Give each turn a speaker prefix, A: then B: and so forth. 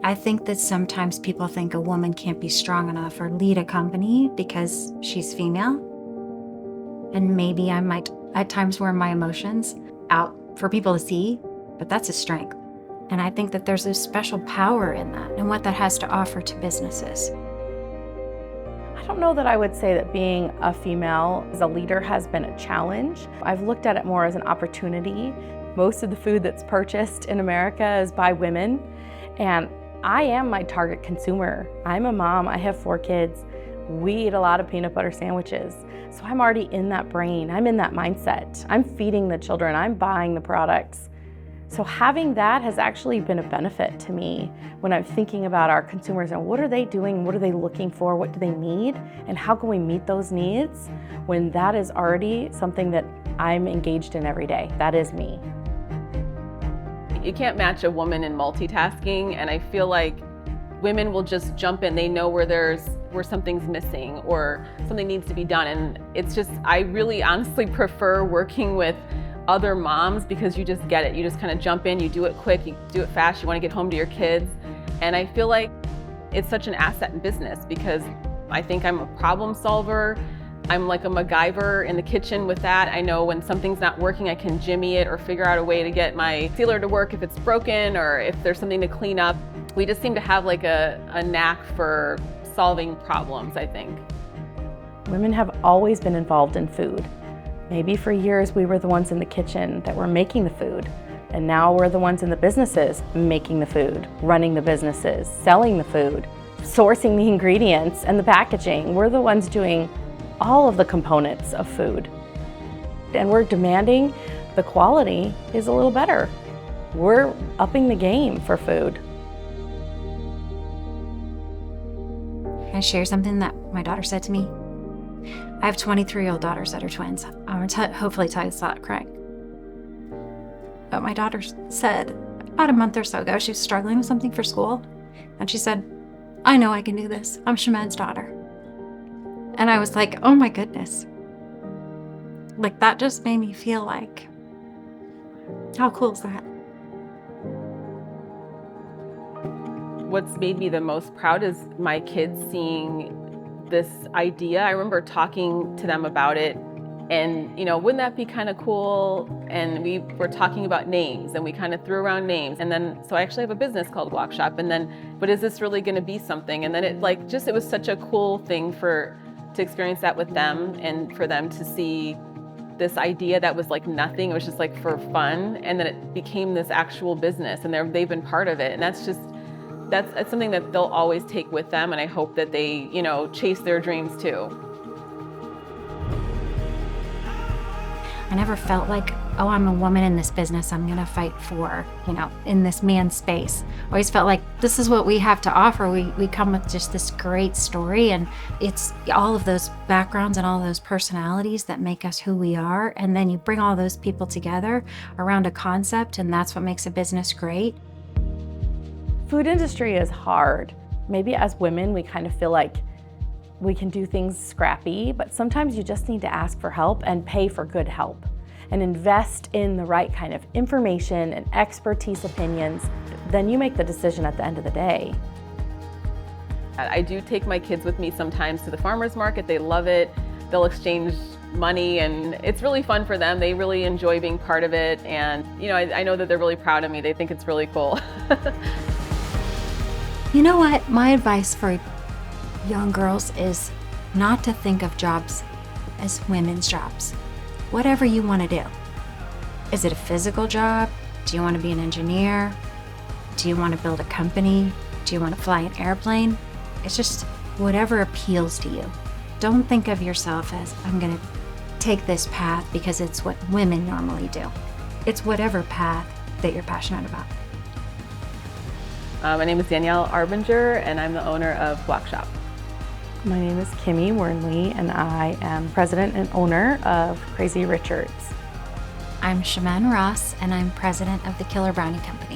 A: I think that sometimes people think a woman can't be strong enough or lead a company because she's female. And maybe I might at times wear my emotions out for people to see, but that's a strength. And I think that there's a special power in that and what that has to offer to businesses.
B: I don't know that I would say that being a female as a leader has been a challenge. I've looked at it more as an opportunity. Most of the food that's purchased in America is by women, and I am my target consumer. I'm a mom, I have 4 kids. We eat a lot of peanut butter sandwiches. So I'm already in that brain, I'm in that mindset. I'm feeding the children, I'm buying the products. So having that has actually been a benefit to me when I'm thinking about our consumers and what are they doing, what are they looking for, what do they need, and how can we meet those needs when that is already something that I'm engaged in every day. That is me.
C: You can't match a woman in multitasking, and I feel like women will just jump in. They know where something's missing or something needs to be done, and it's just, I really honestly prefer working with other moms because you just get it. You just kind of jump in, you do it quick, you do it fast, you want to get home to your kids. And I feel like it's such an asset in business because I think I'm a problem solver. I'm like a MacGyver in the kitchen with that. I know when something's not working, I can jimmy it or figure out a way to get my sealer to work if it's broken or if there's something to clean up. We just seem to have like a knack for solving problems, I think.
B: Women have always been involved in food. Maybe for years we were the ones in the kitchen that were making the food, and now we're the ones in the businesses making the food, running the businesses, selling the food, sourcing the ingredients and the packaging. We're the ones doing all of the components of food. And we're demanding the quality is a little better. We're upping the game for food.
A: Can I share something that my daughter said to me? I have 23-year-old daughters that are twins. I'm going to hopefully tell you it's not correct. But my daughter said about a month or so ago, she was struggling with something for school. And she said, I know I can do this. I'm Shaman's daughter. And I was like, oh my goodness. Like that just made me feel like, how cool is that?
C: What's made me the most proud is my kids seeing this idea. I remember talking to them about it and, wouldn't that be kind of cool? And we were talking about names and we kind of threw around names. And then, so I actually have a business called Walk Shop. And then, but is this really going to be something? And then it was such a cool thing to experience that with them and for them to see this idea that was like nothing. It was just like for fun. And then it became this actual business and they've been part of it. And that's something that they'll always take with them, and I hope that they, chase their dreams too.
A: I never felt like, oh, I'm a woman in this business, I'm gonna fight for, in this man's space. I always felt like this is what we have to offer. We come with just this great story, and it's all of those backgrounds and all those personalities that make us who we are, and then you bring all those people together around a concept, and that's what makes a business great.
B: Food industry is hard. Maybe as women, we kind of feel like we can do things scrappy, but sometimes you just need to ask for help and pay for good help and invest in the right kind of information and expertise opinions. Then you make the decision at the end of the day.
C: I do take my kids with me sometimes to the farmer's market. They love it. They'll exchange money and it's really fun for them. They really enjoy being part of it. And I know that they're really proud of me. They think it's really cool.
A: You know what? My advice for young girls is not to think of jobs as women's jobs. Whatever you want to do. Is it a physical job? Do you want to be an engineer? Do you want to build a company? Do you want to fly an airplane? It's just whatever appeals to you. Don't think of yourself as, I'm going to take this path because it's what women normally do. It's whatever path that you're passionate about.
C: My name is Danielle Arbinger, and I'm the owner of Walk Shop.
B: My name is Kimmy Wernley, and I am president and owner of Crazy Richards.
A: I'm Shaman Ross, and I'm president of the Killer Brownie Company.